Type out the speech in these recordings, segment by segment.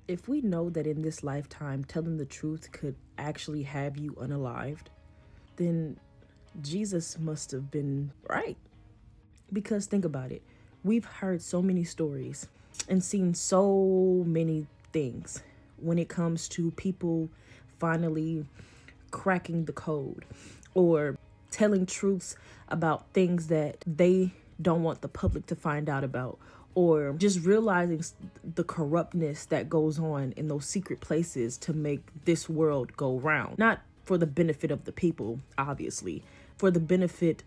If we know that in this lifetime telling the truth could actually have you unalived, then Jesus must have been right. Because think about it. We've heard so many stories and seen so many things when it comes to people finally cracking the code or telling truths about things that they don't want the public to find out about, or just realizing the corruptness that goes on in those secret places to make this world go round. Not for the benefit of the people, obviously, for the benefit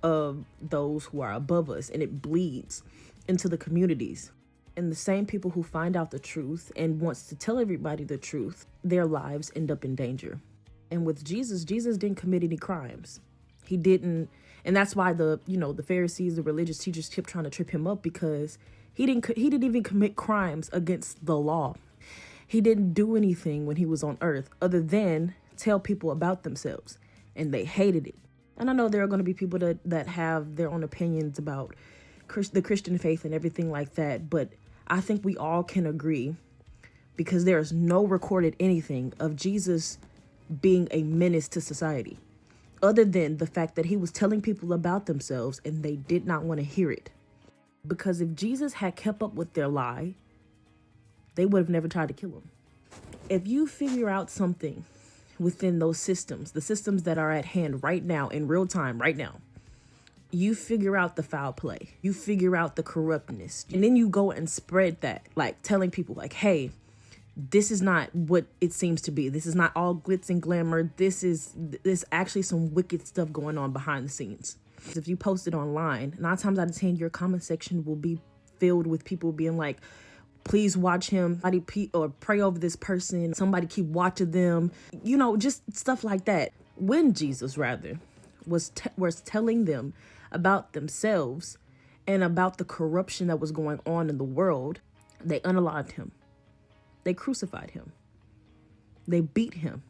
of those who are above us, and it bleeds into the communities. And the same people who find out the truth and wants to tell everybody the truth, their lives end up in danger. And with Jesus, Jesus didn't commit any crimes. He didn't, and that's why the Pharisees, the religious teachers kept trying to trip him up, because he didn't even commit crimes against the law. He didn't do anything when he was on earth other than tell people about themselves, and they hated it. And I know there are going to be people that have their own opinions about the Christian faith and everything like that, but I think we all can agree, because there is no recorded anything of Jesus being a menace to society, other than the fact that he was telling people about themselves and they did not want to hear it. Because if Jesus had kept up with their lie, they would have never tried to kill him. If you figure out something within those systems, the systems that are at hand right now, in real time, right now, you figure out the foul play, you figure out the corruptness, and then you go and spread that, like telling people like, hey, this is not what it seems to be. This is not all glitz and glamour. There's actually some wicked stuff going on behind the scenes. If you post it online, 9 times out of 10, your comment section will be filled with people being like, please watch him, or pray over this person, somebody keep watching them, just stuff like that. When Jesus, rather, was telling them about themselves and about the corruption that was going on in the world, they unalived him. They crucified him. They beat him.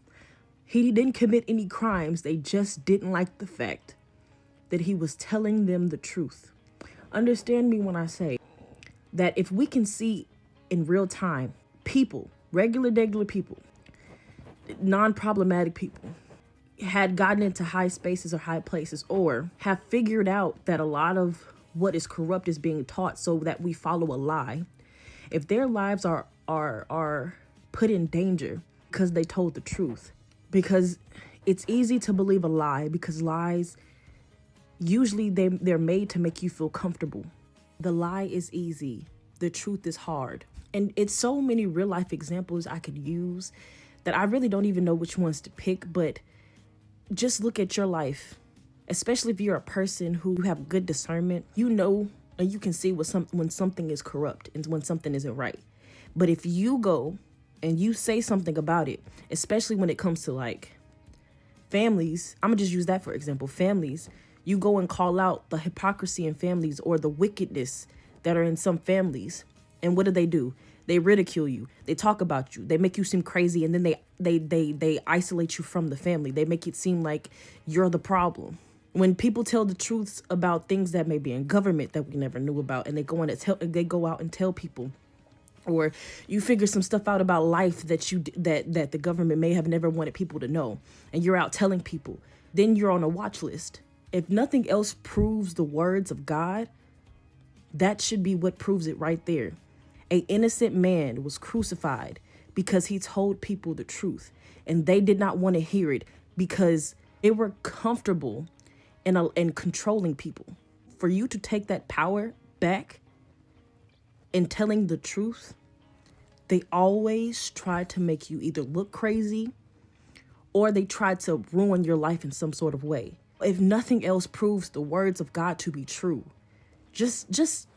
He didn't commit any crimes. They just didn't like the fact that he was telling them the truth. Understand me when I say that if we can see in real time people, regular people, non-problematic people, had gotten into high spaces or high places, or have figured out that a lot of what is corrupt is being taught so that we follow a lie, if their lives are put in danger because they told the truth. Because it's easy to believe a lie, because lies, usually they're made to make you feel comfortable. The lie is easy. The truth is hard. And it's so many real life examples I could use that I really don't even know which ones to pick. But just look at your life, especially if you're a person who have good discernment. And you can see when something is corrupt and when something isn't right. But if you go and you say something about it, especially when it comes to like families, I'm gonna just use that for example, families, you go and call out the hypocrisy in families or the wickedness that are in some families. And what do? They ridicule you. They talk about you. They make you seem crazy. And then they isolate you from the family. They make it seem like you're the problem. When people tell the truths about things that may be in government that we never knew about, and they go out and tell people, or you figure some stuff out about life that the government may have never wanted people to know, and you're out telling people, then you're on a watch list. If nothing else proves the words of God, that should be what proves it right there. An innocent man was crucified because he told people the truth, and they did not want to hear it because they were comfortable in controlling people. For you to take that power back in telling the truth, they always try to make you either look crazy or they try to ruin your life in some sort of way. If nothing else proves the words of God to be true, just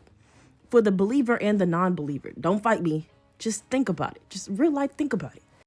for the believer and the non-believer, don't fight me. Just think about it. Just real life, think about it.